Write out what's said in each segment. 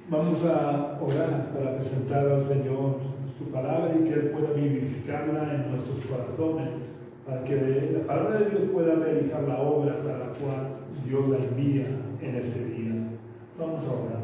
Vamos a orar para presentar al Señor su palabra y que Él pueda vivificarla en nuestros corazones, para que la palabra de Dios pueda realizar la obra para la cual Dios la envía en este día. Vamos a orar.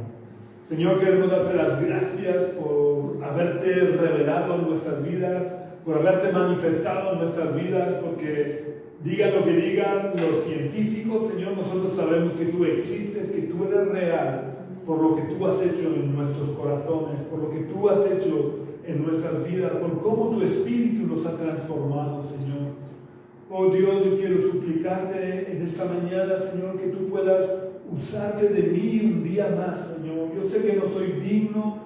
Señor, queremos darte las gracias por haberte revelado en nuestras vidas, por haberte manifestado en nuestras vidas, porque digan lo que digan los científicos, Señor, nosotros sabemos que tú existes, que tú eres real, por lo que tú has hecho en nuestros corazones, por lo que tú has hecho en nuestras vidas, por cómo tu Espíritu nos ha transformado, Señor. Oh Dios, yo quiero suplicarte en esta mañana, Señor, que tú puedas usarte de mí un día más, Señor. Yo sé que no soy digno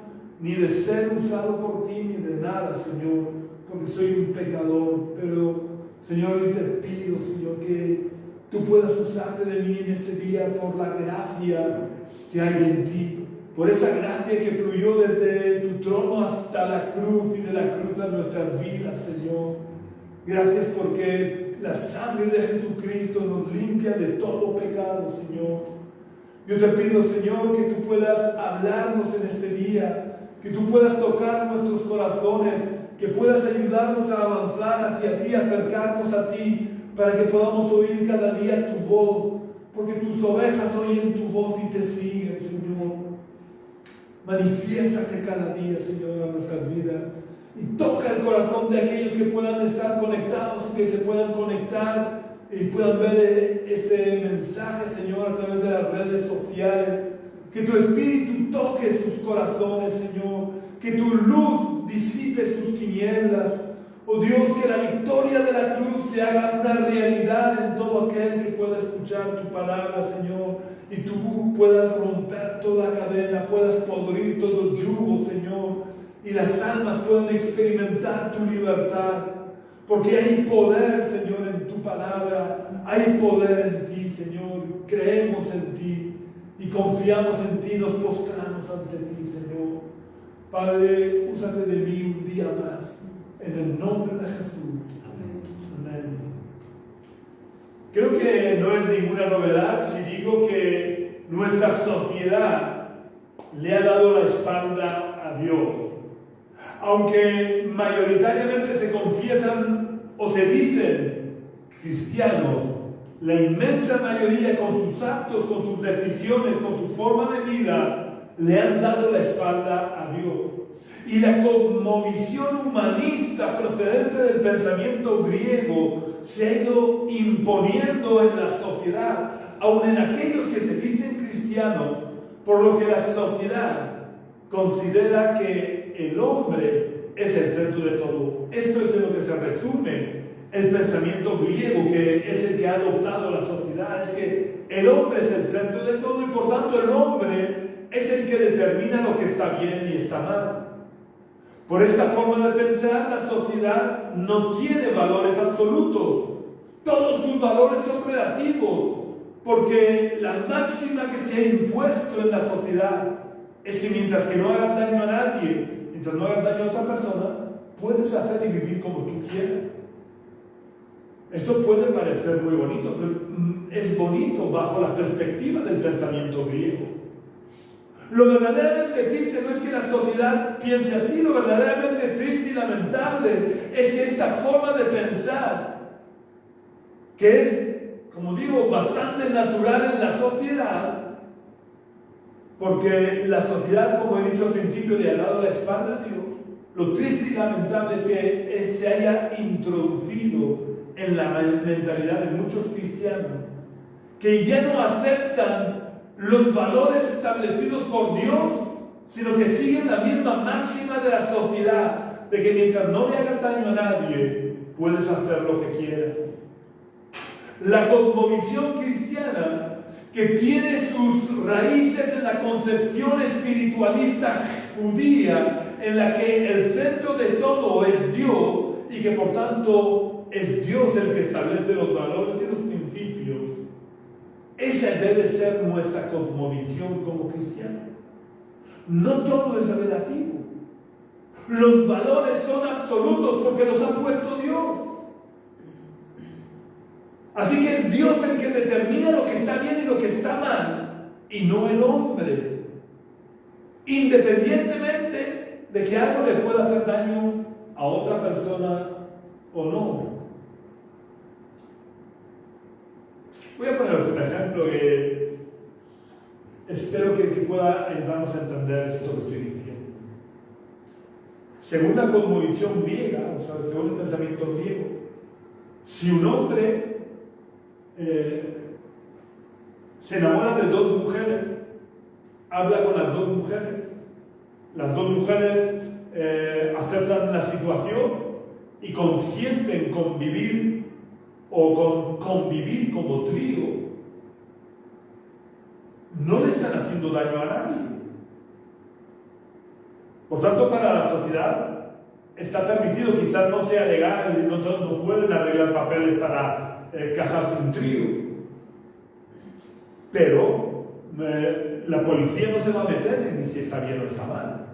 ni de ser usado por ti, ni de nada, Señor, porque soy un pecador, pero, Señor, yo te pido, Señor, que tú puedas usarte de mí en este día por la gracia que hay en ti, por esa gracia que fluyó desde tu trono hasta la cruz y de la cruz a nuestras vidas, Señor. Gracias porque la sangre de Jesucristo nos limpia de todo pecado, Señor. Yo te pido, Señor, que tú puedas hablarnos en este día, que tú puedas tocar nuestros corazones, que puedas ayudarnos a avanzar hacia ti, acercarnos a ti, para que podamos oír cada día tu voz, porque tus ovejas oyen tu voz y te siguen, Señor. Manifiéstate cada día, Señor, en nuestras vidas. Y toca el corazón de aquellos que puedan estar conectados, que se puedan conectar y puedan ver este mensaje, Señor, a través de las redes sociales. Que tu Espíritu toque sus corazones, Señor. Que tu luz disipe sus tinieblas. Oh Dios, que la victoria de la cruz se haga una realidad en todo aquel que pueda escuchar tu palabra, Señor. Y tú puedas romper toda cadena, puedas podrir todo yugo, Señor. Y las almas puedan experimentar tu libertad. Porque hay poder, Señor, en tu palabra. Hay poder en ti, Señor. Creemos en ti y confiamos en ti. Nos postramos ante ti, Señor. Padre, úsate de mí un día más. En el nombre de Jesús. Amén. Creo que no es ninguna novedad si digo que nuestra sociedad le ha dado la espalda a Dios. Aunque mayoritariamente se confiesan o se dicen cristianos, la inmensa mayoría con sus actos, con sus decisiones, con su forma de vida, le han dado la espalda a Dios. Y la cosmovisión humanista procedente del pensamiento griego se ha ido imponiendo en la sociedad, aun en aquellos que se dicen cristianos, por lo que la sociedad considera que el hombre es el centro de todo. Esto es en lo que se resume el pensamiento griego, que es el que ha adoptado la sociedad, es que el hombre es el centro de todo y por tanto el hombre es el que determina lo que está bien y está mal. Por esta forma de pensar, la sociedad no tiene valores absolutos. Todos sus valores son relativos, porque la máxima que se ha impuesto en la sociedad es que mientras que no hagas daño a nadie, mientras no hagas daño a otra persona, puedes hacer y vivir como tú quieras. Esto puede parecer muy bonito, pero es bonito bajo la perspectiva del pensamiento griego. Lo verdaderamente triste no es que la sociedad piense así, lo verdaderamente triste y lamentable es que esta forma de pensar, que es, como digo, bastante natural en la sociedad, porque la sociedad, como he dicho al principio, le ha dado la espalda a Dios, lo triste y lamentable es que se haya introducido en la mentalidad de muchos cristianos, que ya no aceptan los valores establecidos por Dios, sino que siguen la misma máxima de la sociedad, de que mientras no le hagas daño a nadie, puedes hacer lo que quieras. La cosmovisión cristiana, que tiene sus raíces en la concepción espiritualista judía, en la que el centro de todo es Dios, y que por tanto es Dios el que establece los valores y los principios, esa debe ser nuestra cosmovisión como cristianos. No todo es relativo. Los valores son absolutos porque los ha puesto Dios. Así que es Dios el que determina lo que está bien y lo que está mal, y no el hombre. independientemente de que algo le pueda hacer daño a otra persona o no. Voy a poneros un ejemplo que espero que pueda ayudarnos a entender esto que estoy diciendo. Según la cosmovisión griega, o sea, según el pensamiento griego, si un hombre se enamora de dos mujeres, habla con las dos mujeres aceptan la situación y consienten convivir o convivir como trío, no le están haciendo daño a nadie. Por tanto, para la sociedad está permitido, quizás no sea legal, no pueden arreglar papeles para casarse un trío, pero la policía no se va a meter en si está bien o está mal.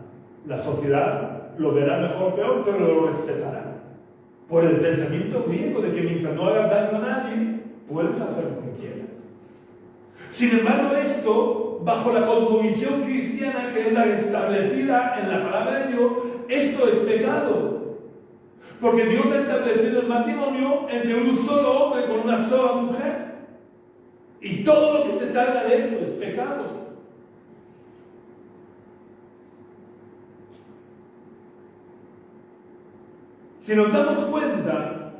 La sociedad lo verá mejor o peor, pero lo respetará. Por el pensamiento griego de que mientras no hagas daño a nadie, puedes hacer lo que quieras. Sin embargo, esto, bajo la cosmovisión cristiana, que es la establecida en la palabra de Dios, esto es pecado. Porque Dios ha establecido el matrimonio entre un solo hombre con una sola mujer. Y todo lo que se salga de esto es pecado. Si nos damos cuenta,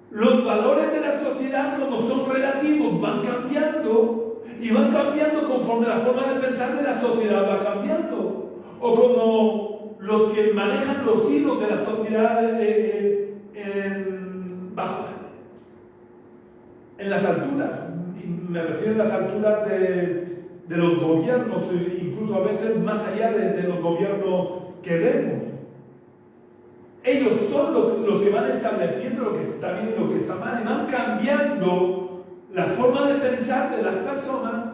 los valores de la sociedad, como son relativos, van cambiando y van cambiando conforme la forma de pensar de la sociedad va cambiando. O como los que manejan los hilos de la sociedad en las alturas. Me refiero a las alturas de los gobiernos, incluso a veces más allá de los gobiernos que vemos. Ellos son los que van estableciendo lo que está bien y lo que está mal, y van cambiando la forma de pensar de las personas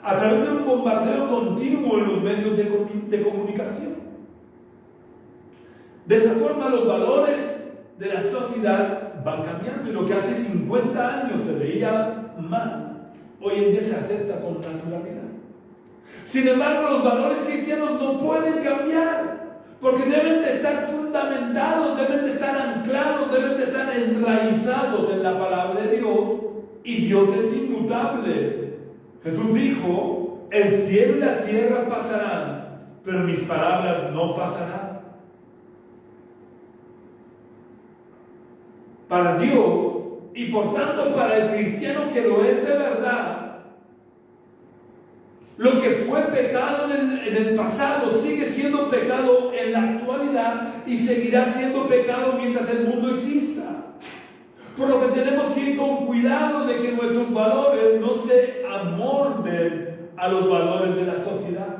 a través de un bombardeo continuo en los medios de comunicación. De esa forma, los valores de la sociedad van cambiando, y lo que hace 50 años se veía mal, hoy en día se acepta con naturalidad. Sin embargo, los valores cristianos no pueden cambiar, porque deben de estar fundamentados, deben de estar anclados, deben de estar enraizados en la palabra de Dios, y Dios es inmutable. Jesús dijo: el cielo y la tierra pasarán, pero mis palabras no pasarán. Para Dios, y por tanto para el cristiano que lo es de verdad, lo que fue pecado en el pasado sigue siendo pecado en la actualidad y seguirá siendo pecado mientras el mundo exista. Por lo que tenemos que ir con cuidado de que nuestros valores no se amolden a los valores de la sociedad.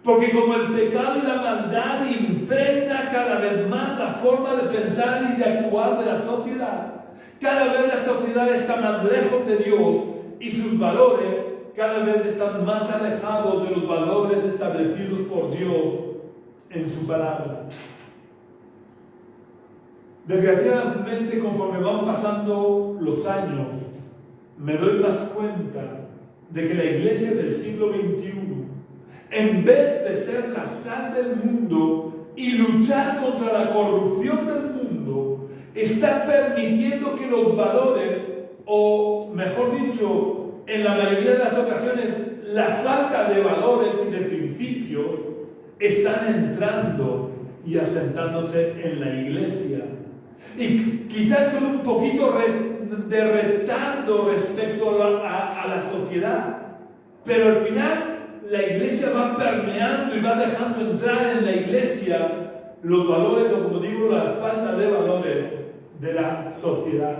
Porque como el pecado y la maldad impregna cada vez más la forma de pensar y de actuar de la sociedad, cada vez la sociedad está más lejos de Dios y sus valores cada vez están más alejados de los valores establecidos por Dios en su palabra. Desgraciadamente, conforme van pasando los años, me doy más cuenta de que la iglesia del siglo XXI, en vez de ser la sal del mundo y luchar contra la corrupción del mundo, está permitiendo que los valores, o mejor dicho, en la mayoría de las ocasiones, la falta de valores y de principios, están entrando y asentándose en la iglesia. Y quizás con un poquito de retardo respecto a la sociedad. Pero al final, la iglesia va permeando y va dejando entrar en la iglesia los valores, o como digo, la falta de valores de la sociedad.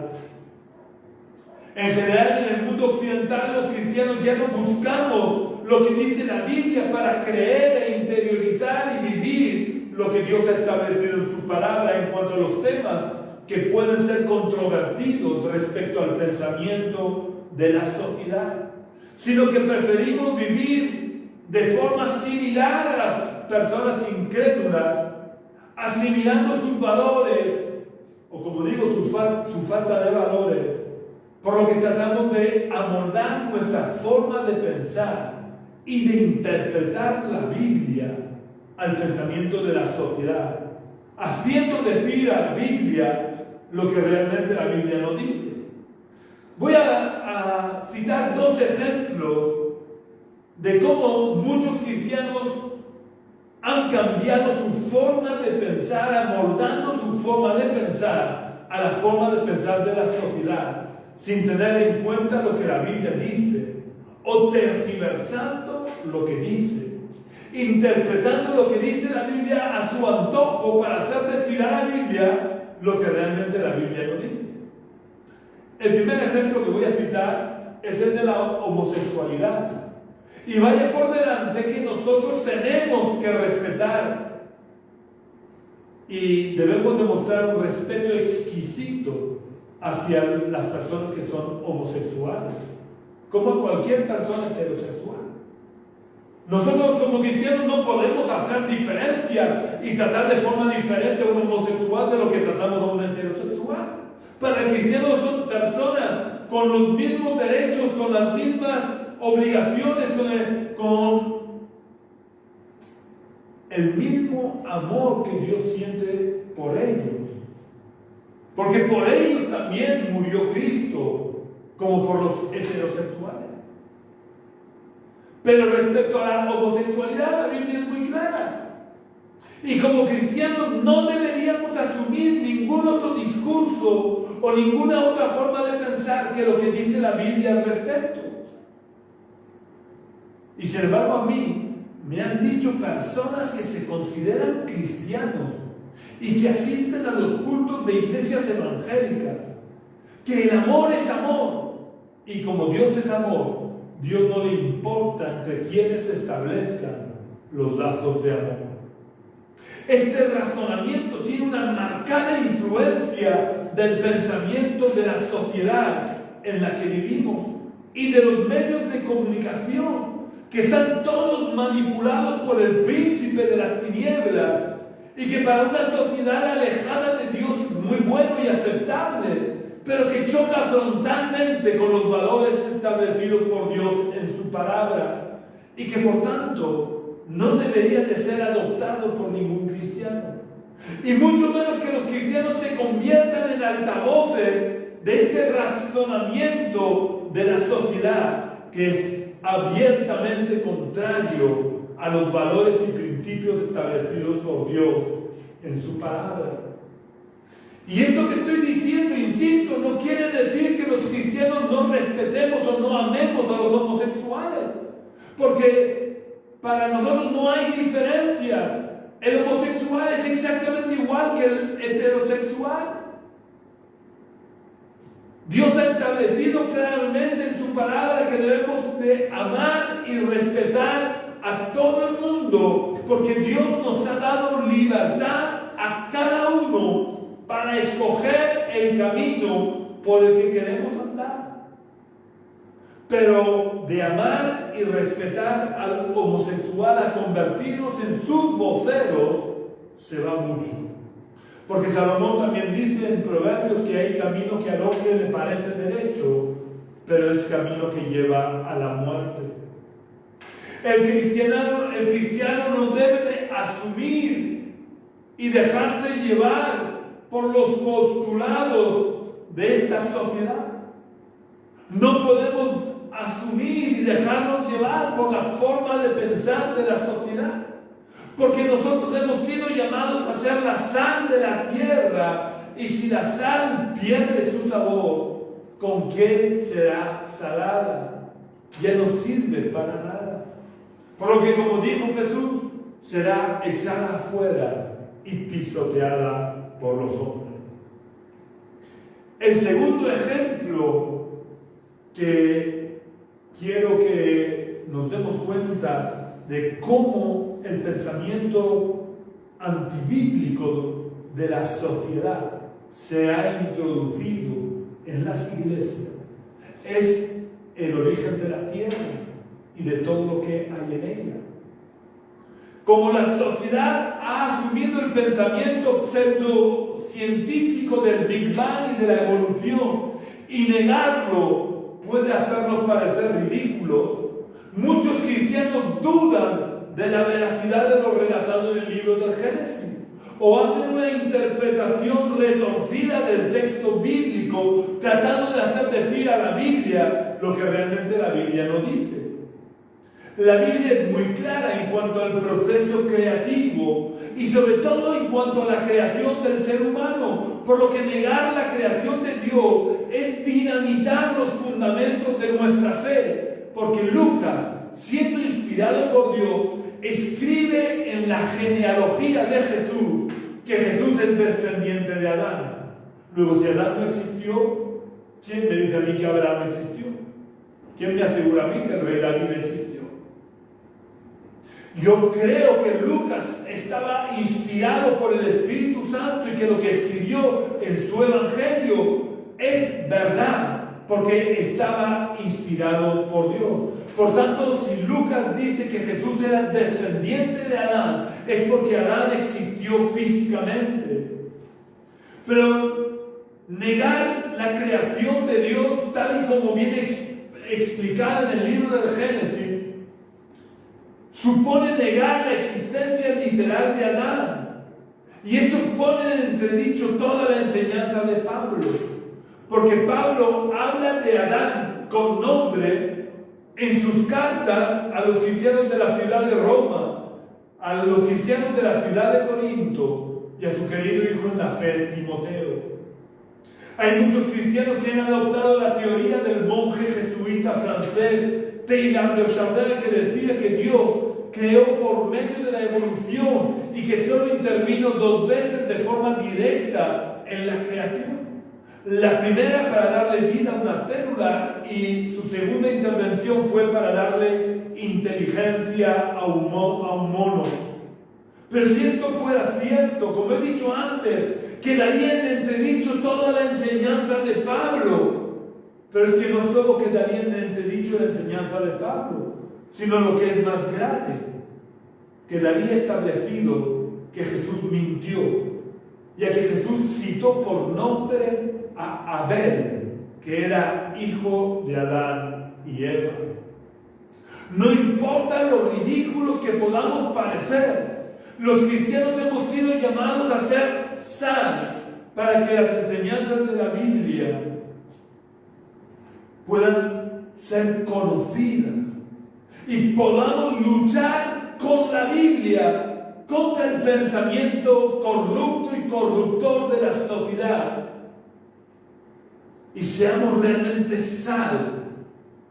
En general, en el mundo occidental, los cristianos ya no buscamos lo que dice la Biblia para creer e interiorizar y vivir lo que Dios ha establecido en su palabra en cuanto a los temas que pueden ser controvertidos respecto al pensamiento de la sociedad, sino que preferimos vivir de forma similar a las personas incrédulas, asimilando sus valores, o como digo, su falta de valores, por lo que tratamos de amoldar nuestra forma de pensar y de interpretar la Biblia Biblia al pensamiento de la sociedad, haciendo decir a la Biblia lo que realmente la Biblia no dice. Voy a citar dos ejemplos de cómo muchos cristianos han cambiado su forma de pensar, amoldando su forma de pensar a la forma de pensar de la sociedad, sin tener en cuenta lo que la Biblia dice, o tergiversando lo que dice, interpretando lo que dice la Biblia a su antojo para hacer decir a la Biblia lo que realmente la Biblia no dice. El primer ejemplo que voy a citar es el de la homosexualidad. Y vaya por delante que nosotros tenemos que respetar y debemos demostrar un respeto exquisito hacia las personas que son homosexuales, como a cualquier persona heterosexual. Nosotros como cristianos no podemos hacer diferencia y tratar de forma diferente a un homosexual de lo que tratamos a un heterosexual. Para el cristiano son personas con los mismos derechos, con las mismas obligaciones, con el mismo amor que Dios siente por ellos. Porque por ellos también murió Cristo, como por los heterosexuales. Pero respecto a la homosexualidad, la Biblia es muy clara. Y como cristianos no deberíamos asumir ningún otro discurso o ninguna otra forma de pensar que lo que dice la Biblia al respecto. Y sin embargo a mí me han dicho personas que se consideran cristianos y que asisten a los cultos de iglesias evangélicas, que el amor es amor, y como Dios es amor, Dios no le importa entre quienes se establezcan los lazos de amor. Este razonamiento tiene una marcada influencia del pensamiento de la sociedad en la que vivimos y de los medios de comunicación, que están todos manipulados por el príncipe de las tinieblas, y que para una sociedad alejada de Dios es muy bueno y aceptable, pero que choca frontalmente con los valores establecidos por Dios en su palabra, y que por tanto no debería de ser adoptado por ningún cristiano. Y mucho menos que los cristianos se conviertan en altavoces de este razonamiento de la sociedad, que es abiertamente contrario a los valores y principios establecidos por Dios en su palabra. Y esto que estoy diciendo, insisto, no quiere decir que los cristianos no respetemos o no amemos a los homosexuales, porque para nosotros no hay diferencia. El homosexual es exactamente igual que el heterosexual. Dios ha establecido claramente en su palabra que debemos de amar y respetar a todo el mundo, porque Dios nos ha dado libertad a cada uno para escoger el camino por el que queremos andar. Pero de amar y respetar al homosexual a convertirnos en sus voceros se va mucho. Porque Salomón también dice en Proverbios que hay camino que al hombre le parece derecho, pero es camino que lleva a la muerte. El cristiano no debe de asumir y dejarse llevar por los postulados de esta sociedad. No podemos asumir y dejarnos llevar por la forma de pensar de la sociedad, porque nosotros hemos sido llamados a ser la sal de la tierra, y si la sal pierde su sabor, ¿con qué será salada? Ya no sirve para nada. Por lo que, como dijo Jesús, será echada afuera y pisoteada por los hombres. El segundo ejemplo que quiero que nos demos cuenta de cómo el pensamiento antibíblico de la sociedad se ha introducido en las iglesias es el origen de la tierra y de todo lo que hay en ella. Como la sociedad ha asumido el pensamiento pseudocientífico del Big Bang y de la evolución, y negarlo puede hacernos parecer ridículos, muchos cristianos dudan de la veracidad de lo relatado en el libro del Génesis, o hacen una interpretación retorcida del texto bíblico, tratando de hacer decir a la Biblia lo que realmente la Biblia no dice. La Biblia es muy clara en cuanto al proceso creativo y sobre todo en cuanto a la creación del ser humano, por lo que negar la creación de Dios es dinamitar los fundamentos de nuestra fe, porque Lucas, siendo inspirado por Dios, escribe en la genealogía de Jesús que Jesús es descendiente de Adán. Luego, si Adán no existió, ¿quién me dice a mí que Abraham existió? ¿Quién me asegura a mí que el rey David existió? Yo creo que Lucas estaba inspirado por el Espíritu Santo y que lo que escribió en su Evangelio es verdad, porque estaba inspirado por Dios. Por tanto, si Lucas dice que Jesús era descendiente de Adán, es porque Adán existió físicamente. Pero negar la creación de Dios, tal y como viene explicada en el libro del Génesis, supone negar la existencia literal de Adán. Y eso pone en entredicho toda la enseñanza de Pablo. Porque Pablo habla de Adán con nombre en sus cartas a los cristianos de la ciudad de Roma, a los cristianos de la ciudad de Corinto y a su querido hijo en la fe, Timoteo. Hay muchos cristianos que han adoptado la teoría del monje jesuita francés Teilhard de Chardin, que decía que Dios creó por medio de la evolución y que solo intervino 2 veces de forma directa en la creación. La primera para darle vida a una célula y su segunda intervención fue para darle inteligencia a un mono. Pero si esto fuera cierto, como he dicho antes, quedaría en entredicho toda la enseñanza de Pablo. Pero es que no solo quedaría en entredicho la enseñanza de Pablo, sino lo que es más grave, quedaría establecido que Jesús mintió, ya que Jesús citó por nombre a Abel, que era hijo de Adán y Eva. No importa lo ridículos que podamos parecer, los cristianos hemos sido llamados a ser sal para que las enseñanzas de la Biblia puedan ser conocidas y podamos luchar con la Biblia contra el pensamiento corrupto y corruptor de la sociedad y seamos realmente sal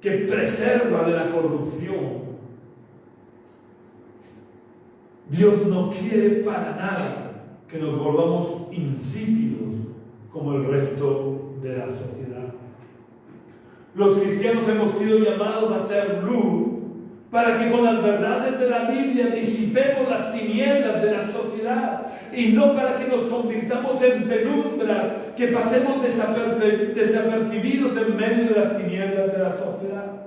que preserva de la corrupción. Dios no quiere para nada que nos volvamos insípidos como el resto de la sociedad. Los cristianos hemos sido llamados a ser luz para que con las verdades de la Biblia disipemos las tinieblas de la sociedad y no para que nos convirtamos en penumbras, que pasemos desapercibidos en medio de las tinieblas de la sociedad.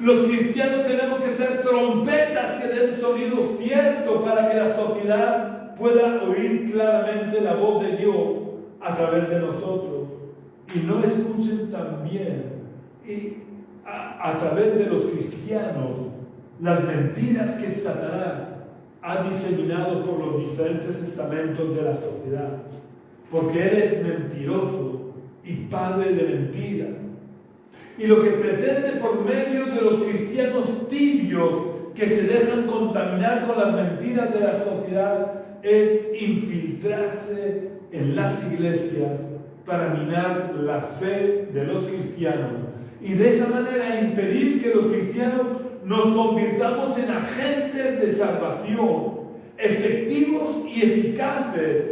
Los cristianos tenemos que ser trompetas que den sonido cierto para que la sociedad pueda oír claramente la voz de Dios a través de nosotros y no escuchen también a través de los cristianos las mentiras que Satanás ha diseminado por los diferentes estamentos de la sociedad, porque él es mentiroso y padre de mentiras. Y lo que pretende por medio de los cristianos tibios que se dejan contaminar con las mentiras de la sociedad es infiltrarse en las iglesias para minar la fe de los cristianos y de esa manera impedir que los cristianos nos convirtamos en agentes de salvación efectivos y eficaces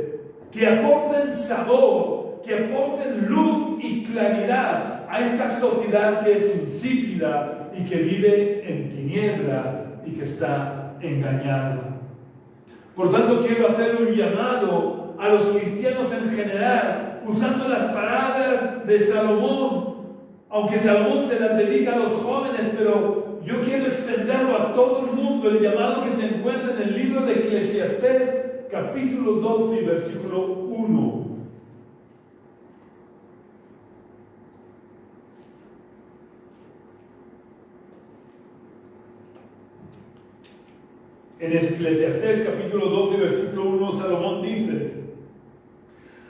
que aporten sabor, que aporten luz y claridad a esta sociedad que es insípida y que vive en tinieblas y que está engañada. Por tanto, quiero hacer un llamado a los cristianos en general, usando las palabras de Salomón, aunque Salomón se las dedica a los jóvenes, pero yo quiero extenderlo a todo el mundo, el llamado que se encuentra en el libro de Eclesiastés, capítulo 12 y versículo 1. En Eclesiastés capítulo 12, versículo 1, Salomón dice: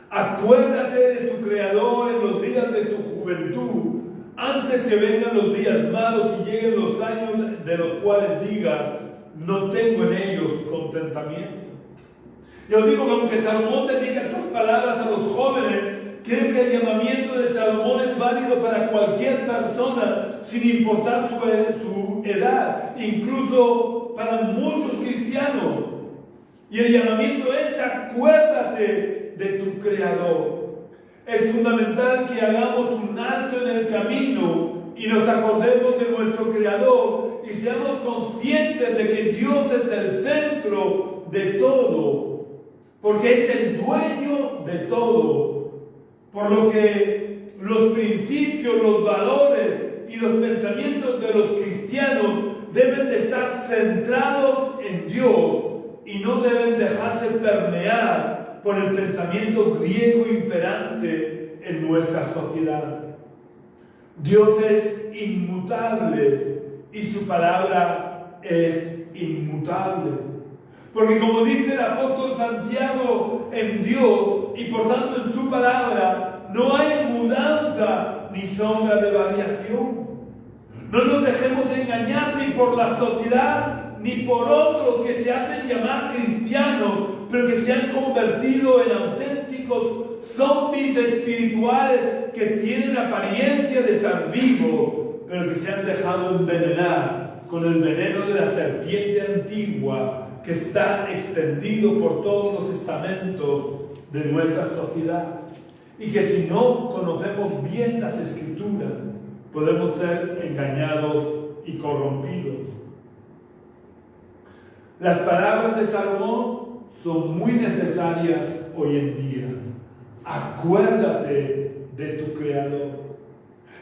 acuérdate de tu Creador en los días de tu juventud, antes que vengan los días malos y lleguen los años de los cuales digas, no tengo en ellos contentamiento. Yo os digo que aunque Salomón dedica estas palabras a los jóvenes, creo que el llamamiento de Salomón es válido para cualquier persona, sin importar su edad, incluso para muchos cristianos. Y el llamamiento es: acuérdate de tu Creador. Es fundamental que hagamos un alto en el camino y nos acordemos de nuestro Creador y seamos conscientes de que Dios es el centro de todo, porque es el dueño de todo. Por lo que los principios, los valores y los pensamientos de los cristianos deben de estar centrados en Dios y no deben dejarse permear por el pensamiento griego imperante en nuestra sociedad. Dios es inmutable y su palabra es inmutable. Porque como dice el apóstol Santiago, en Dios y por tanto en su palabra no hay mudanza ni sombra de variación. No nos dejemos engañar ni por la sociedad ni por otros que se hacen llamar cristianos, pero que se han convertido en auténticos zombies espirituales que tienen apariencia de estar vivos, pero que se han dejado envenenar con el veneno de la serpiente antigua que está extendido por todos los estamentos de nuestra sociedad. Y que si no conocemos bien las Escrituras, podemos ser engañados y corrompidos. Las palabras de Salomón son muy necesarias hoy en día. Acuérdate de tu Creador.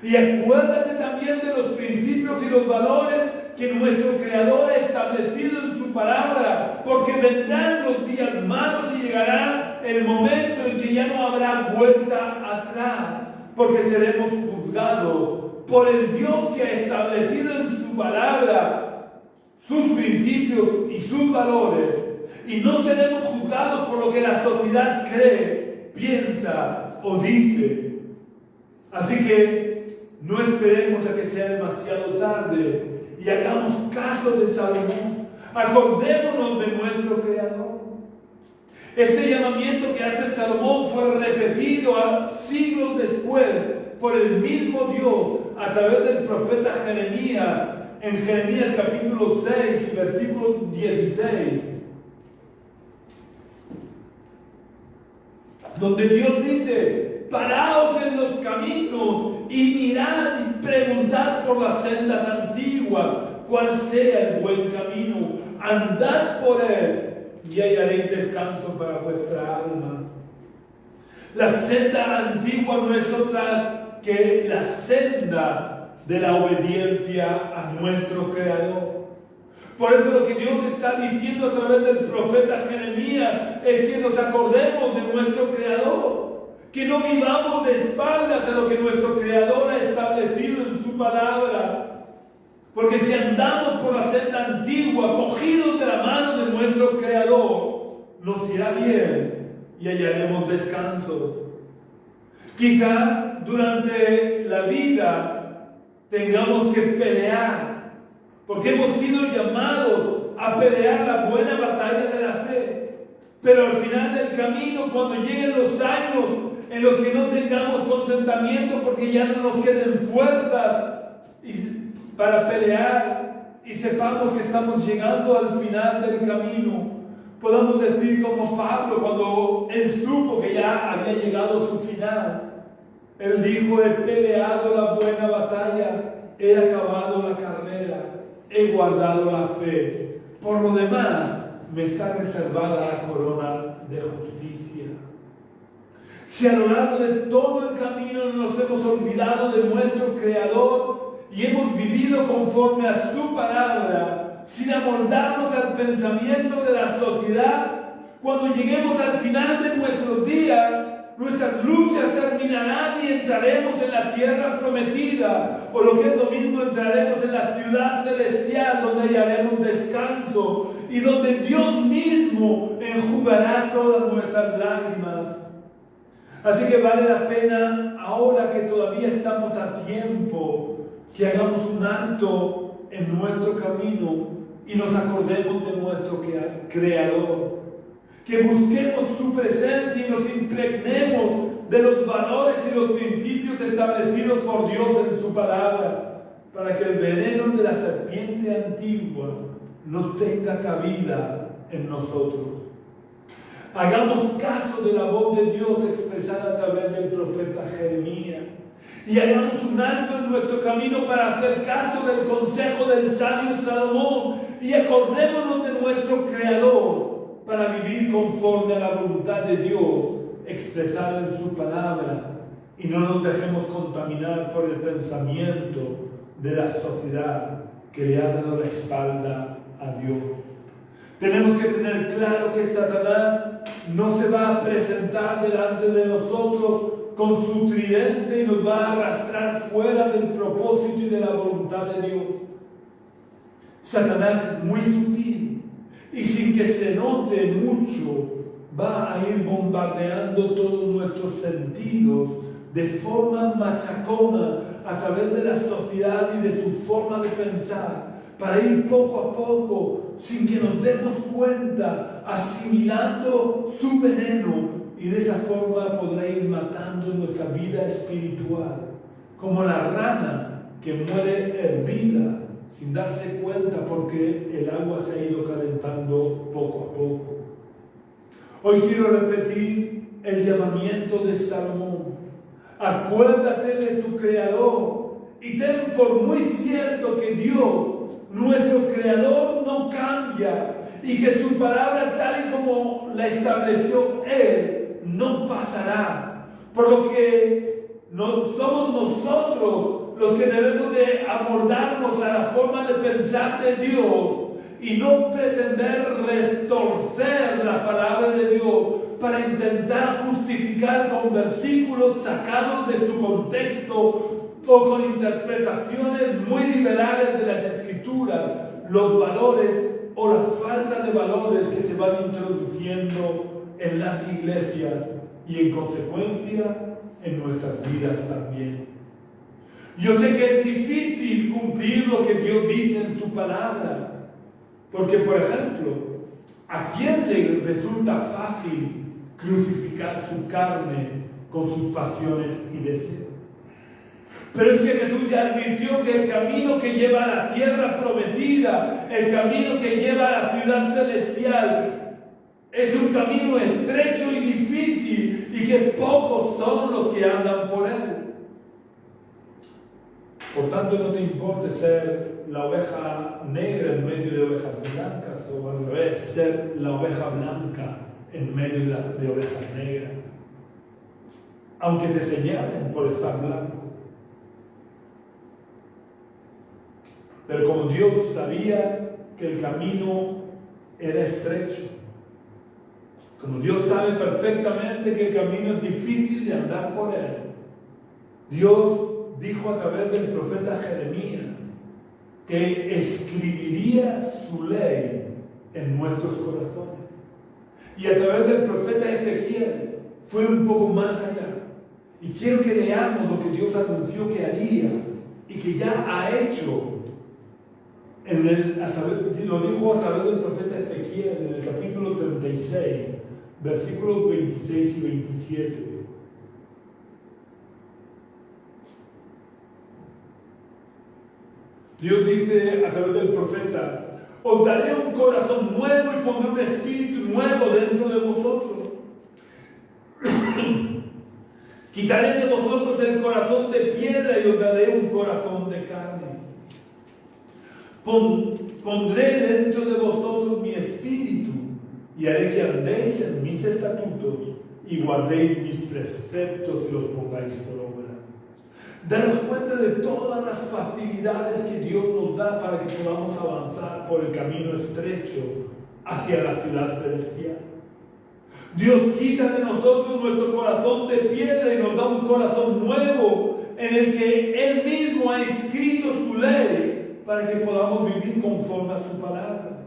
Y acuérdate también de los principios y los valores que nuestro Creador ha establecido en su palabra, porque vendrán los días malos y llegará el momento en que ya no habrá vuelta atrás, porque seremos juzgados por el Dios que ha establecido en su palabra sus principios y sus valores, y no seremos juzgados por lo que la sociedad cree, piensa o dice. Así que no esperemos a que sea demasiado tarde y hagamos caso de Salomón. Acordémonos de nuestro Creador. Este llamamiento que hace Salomón fue repetido siglos después por el mismo Dios a través del profeta Jeremías, en Jeremías capítulo 6, versículo 16, donde Dios dice: paraos en los caminos y mirad y preguntad por las sendas antiguas, cuál sea el buen camino, andad por él y hallaréis descanso para vuestra alma. La senda antigua no es otra que la senda de la obediencia a nuestro Creador. Por eso lo que Dios está diciendo a través del profeta Jeremías es que nos acordemos de nuestro Creador, que no vivamos de espaldas a lo que nuestro Creador ha establecido en su palabra. Porque si andamos por la senda antigua, cogidos de la mano de nuestro Creador, nos irá bien y hallaremos descanso. Quizás durante la vida tengamos que pelear, porque hemos sido llamados a pelear la buena batalla de la fe. Pero al final del camino, cuando lleguen los años en los que no tengamos contentamiento porque ya no nos queden fuerzas para pelear y sepamos que estamos llegando al final del camino, podamos decir como Pablo cuando él supo que ya había llegado a su final. Él dijo: he peleado la buena batalla, he acabado la carrera, he guardado la fe. Por lo demás, me está reservada la corona de justicia. Si a lo largo de todo el camino nos hemos olvidado de nuestro Creador y hemos vivido conforme a su palabra, sin amoldarnos al pensamiento de la sociedad, cuando lleguemos al final de nuestros días, nuestras luchas terminarán y entraremos en la tierra prometida, o lo que es lo mismo, entraremos en la ciudad celestial donde hallaremos descanso y donde Dios mismo enjugará todas nuestras lágrimas. Así que vale la pena, ahora que todavía estamos a tiempo, que hagamos un alto en nuestro camino y nos acordemos de nuestro Creador. Que busquemos su presencia y nos impregnemos de los valores y los principios establecidos por Dios en su palabra, para que el veneno de la serpiente antigua no tenga cabida en nosotros. Hagamos caso de la voz de Dios expresada a través del profeta Jeremías y hagamos un alto en nuestro camino para hacer caso del consejo del sabio Salomón y acordémonos de nuestro Creador para vivir conforme a la voluntad de Dios expresada en su palabra y no nos dejemos contaminar por el pensamiento de la sociedad que le ha dado la espalda a Dios. Tenemos que tener claro que Satanás no se va a presentar delante de nosotros con su tridente y nos va a arrastrar fuera del propósito y de la voluntad de Dios. Satanás es muy sutil y sin que se note mucho va a ir bombardeando todos nuestros sentidos de forma machacona a través de la sociedad y de su forma de pensar, para ir poco a poco, sin que nos demos cuenta, asimilando su veneno, y de esa forma podrá ir matando nuestra vida espiritual, como la rana que muere hervida sin darse cuenta porque el agua se ha ido calentando poco a poco. Hoy quiero repetir el llamamiento de Salomón. Acuérdate de tu Creador y ten por muy cierto que Dios, nuestro Creador, no cambia y que su palabra, tal y como la estableció Él, no pasará. Por lo que no somos nosotros los que debemos de amoldarnos a la forma de pensar de Dios y no pretender retorcer la palabra de Dios para intentar justificar con versículos sacados de su contexto o con interpretaciones muy liberales de las Escrituras, los valores o la falta de valores que se van introduciendo en las iglesias y en consecuencia en nuestras vidas también. Yo sé que es difícil cumplir lo que Dios dice en su palabra, porque, por ejemplo, ¿a quién le resulta fácil crucificar su carne con sus pasiones y deseos? Pero es que Jesús ya advirtió que el camino que lleva a la tierra prometida, el camino que lleva a la ciudad celestial, es un camino estrecho y difícil y que pocos son los que andan por él. Por tanto, no te importe ser la oveja negra en medio de ovejas blancas, o al revés, ser la oveja blanca en medio de ovejas negras, aunque te señalen por estar blanco. Pero como Dios sabía que el camino era estrecho, como Dios sabe perfectamente que el camino es difícil de andar por él, Dios dijo a través del profeta Jeremías que escribiría su ley en nuestros corazones. Y a través del profeta Ezequiel fue un poco más allá. Y quiero que leamos lo que Dios anunció que haría y que ya ha hecho. Lo dijo a través del profeta Ezequiel en el capítulo 36, versículos 26 y 27. Dios dice a través del profeta: os daré un corazón nuevo y pondré un espíritu nuevo dentro de vosotros. Quitaré de vosotros el corazón de piedra y os daré un corazón de carne. Pondré dentro de vosotros mi espíritu y haré que andéis en mis estatutos y guardéis mis preceptos y los pongáis por obra. Daros cuenta de todas las facilidades que Dios nos da para que podamos avanzar por el camino estrecho hacia la ciudad celestial. Dios quita de nosotros nuestro corazón de piedra y nos da un corazón nuevo en el que Él mismo ha escrito su ley para que podamos vivir conforme a su palabra.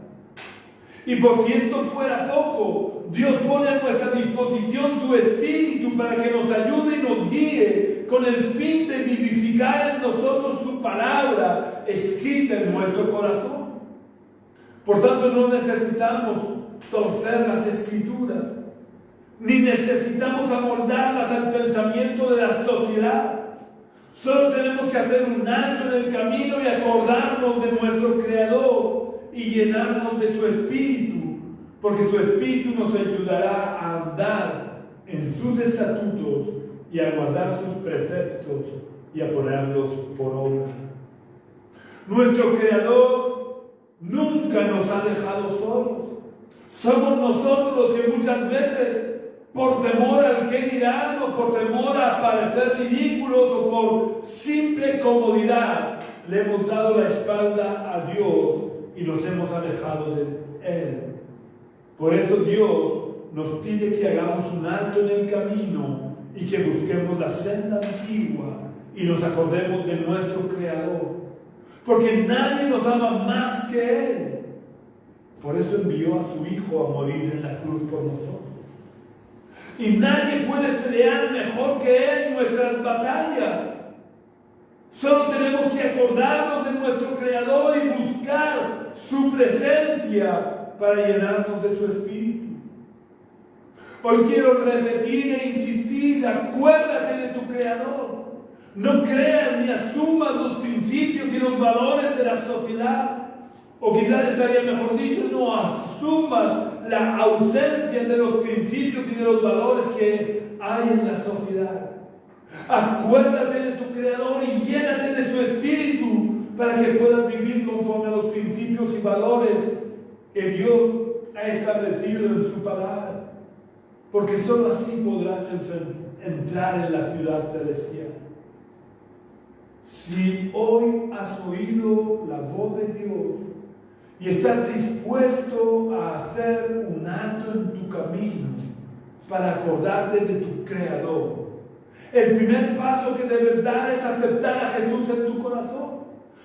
Y por si esto fuera poco, Dios pone a nuestra disposición su Espíritu para que nos ayude y nos guíe con el fin de vivificar en nosotros su palabra escrita en nuestro corazón. Por tanto, no necesitamos torcer las Escrituras, ni necesitamos amoldarlas al pensamiento de la sociedad. Solo tenemos que hacer un alto en el camino y acordarnos de nuestro Creador y llenarnos de su Espíritu, porque su Espíritu nos ayudará a andar en sus estatutos y a guardar sus preceptos y a ponerlos por obra. Nuestro Creador nunca nos ha dejado solos. Somos nosotros los que muchas veces, por temor al que dirán, o por temor a parecer ridículos, o por simple comodidad, le hemos dado la espalda a Dios y nos hemos alejado de Él. Por eso Dios nos pide que hagamos un alto en el camino y que busquemos la senda antigua y nos acordemos de nuestro Creador. Porque nadie nos ama más que Él. Por eso envió a su Hijo a morir en la cruz por nosotros. Y nadie puede pelear mejor que Él nuestras batallas. Solo tenemos que acordarnos de nuestro Creador y buscar su presencia para llenarnos de su Espíritu. Hoy quiero repetir e insistir: acuérdate de tu Creador. No creas ni asumas los principios y los valores de la sociedad. O quizás estaría mejor dicho, no asumas la ausencia de los principios y de los valores que hay en la sociedad. Acuérdate de tu Creador y llénate de su Espíritu para que puedas vivir conforme a los principios y valores que Dios ha establecido en su palabra. Porque solo así podrás entrar en la ciudad celestial. Si hoy has oído la voz de Dios y estás dispuesto a hacer un alto en tu camino para acordarte de tu Creador, el primer paso que debes dar es aceptar a Jesús en tu corazón.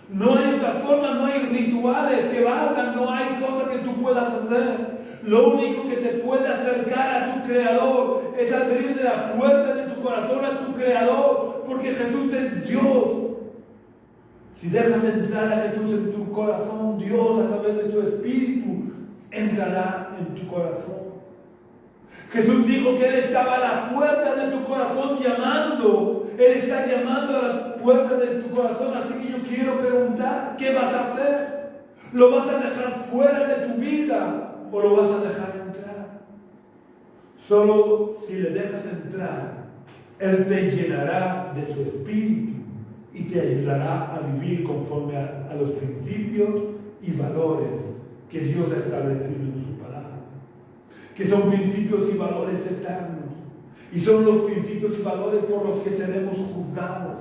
No hay otra forma, no hay rituales que valgan, no hay cosas que tú puedas hacer. Lo único que te puede acercar a tu Creador es abrirle la puerta de tu corazón a tu Creador, porque Jesús es Dios. Si dejas entrar a Jesús en tu corazón, Dios a través de su Espíritu entrará en tu corazón. Jesús dijo que Él estaba a la puerta de tu corazón llamando. Él está llamando a la puerta de tu corazón. Así que yo quiero preguntar, ¿qué vas a hacer? ¿Lo vas a dejar fuera de tu vida o lo vas a dejar entrar? Solo si le dejas entrar, Él te llenará de su Espíritu y te ayudará a vivir conforme a los principios y valores que Dios ha establecido en su palabra, que son principios y valores eternos, y son los principios y valores por los que seremos juzgados.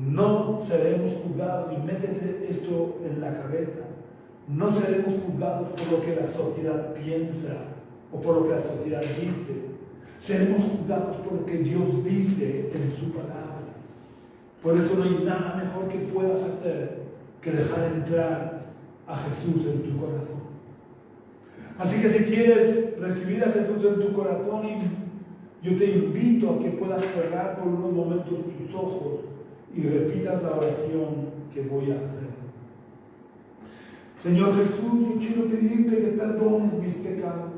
No seremos juzgados, y métete esto en la cabeza, no seremos juzgados por lo que la sociedad piensa o por lo que la sociedad dice. Seremos juzgados por lo que Dios dice en su palabra. Por eso no hay nada mejor que puedas hacer que dejar entrar a Jesús en tu corazón. Así que si quieres recibir a Jesús en tu corazón, yo te invito a que puedas cerrar por unos momentos tus ojos y repitas la oración que voy a hacer. Señor Jesús, yo quiero pedirte que perdones mis pecados.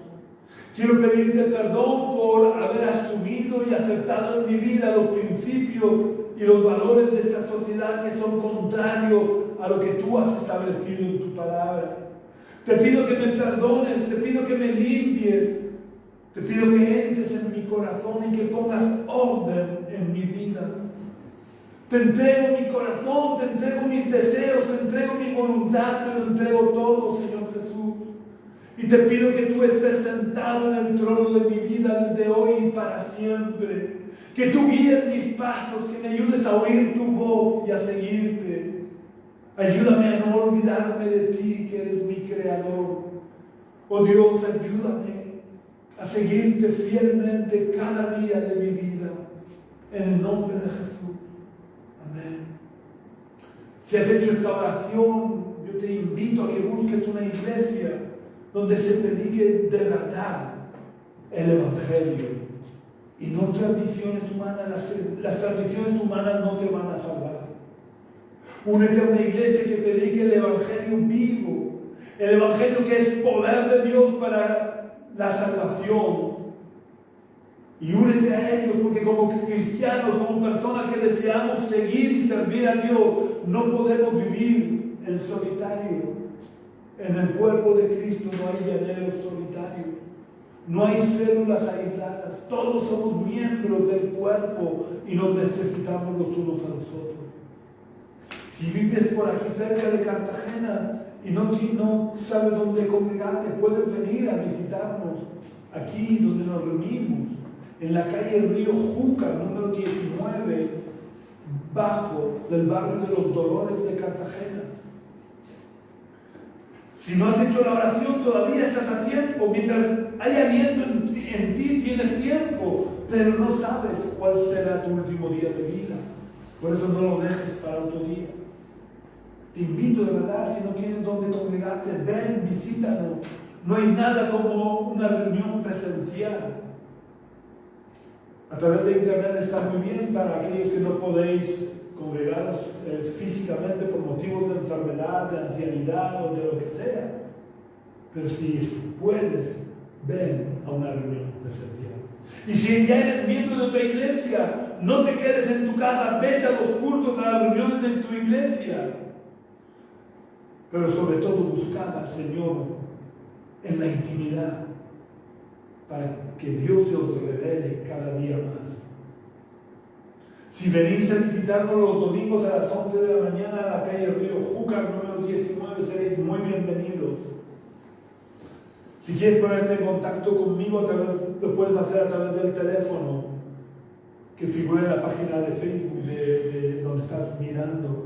Quiero pedirte perdón por haber asumido y aceptado en mi vida los principios y los valores de esta sociedad que son contrarios a lo que tú has establecido en tu palabra. Te pido que me perdones, te pido que me limpies, te pido que entres en mi corazón y que pongas orden en mi vida. Te entrego mi corazón, te entrego mis deseos, te entrego mi voluntad, te lo entrego todo, Señor Jesús. Y te pido que tú estés sentado en el trono de mi vida desde hoy y para siempre. Que tú guíes mis pasos, que me ayudes a oír tu voz y a seguirte. Ayúdame a no olvidarme de ti, que eres mi Creador. Oh Dios, ayúdame a seguirte fielmente cada día de mi vida. En el nombre de Jesús. Amén. Si has hecho esta oración, yo yo te invito a que busques una iglesia donde se predique de verdad el Evangelio y no tradiciones humanas. Las tradiciones humanas no te van a salvar. Únete a una iglesia que predique el Evangelio vivo, el Evangelio que es poder de Dios para la salvación. Y únete a ellos, porque como cristianos, como personas que deseamos seguir y servir a Dios, no podemos vivir en solitario. En el cuerpo de Cristo no hay llaneros solitarios, no hay células aisladas, todos somos miembros del cuerpo y nos necesitamos los unos a los otros. Si vives por aquí cerca de Cartagena y no sabes dónde congregarte, puedes venir a visitarnos aquí donde nos reunimos, en la calle Río Júcar, número 19, bajo del barrio de los Dolores de Cartagena. Si no has hecho la oración, todavía estás a tiempo. Mientras haya viento en ti, tienes tiempo, pero no sabes cuál será tu último día de vida. Por eso no lo dejes para otro día. Te invito de verdad, si no tienes dónde congregarte, ven, visítanos. No hay nada como una reunión presencial. A través de internet está muy bien para aquellos que no podéis congregaros físicamente por motivos de enfermedad, de ancianidad o de lo que sea. Pero si puedes, ven a una reunión presencial. Y si ya eres miembro de otra iglesia, no te quedes en tu casa, ves a los cultos, a las reuniones de tu iglesia. Pero sobre todo buscad al Señor en la intimidad, para que Dios se os revele cada día más. Si venís a visitarnos los domingos a las 11 de la mañana a la calle Río Júcar, número 19, seréis muy bienvenidos. Si quieres ponerte en contacto conmigo, lo puedes hacer a través del teléfono que figura en la página de Facebook de donde estás mirando.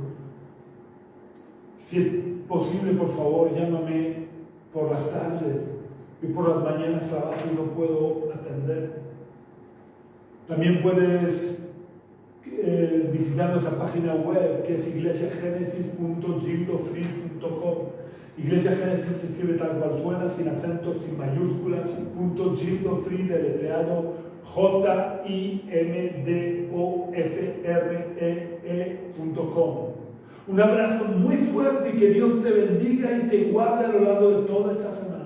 Si es posible, por favor, llámame por las tardes. Yo por las mañanas trabajo y no puedo atender. También puedes visitar nuestra página web, que es iglesiagenesis.gimdofree.com. Iglesia Génesis se escribe tal cual suena, sin acentos, sin mayúsculas, .gimdofree, deletreado JIMDOFREE.com. Un abrazo muy fuerte y que Dios te bendiga y te guarde a lo largo de toda esta semana.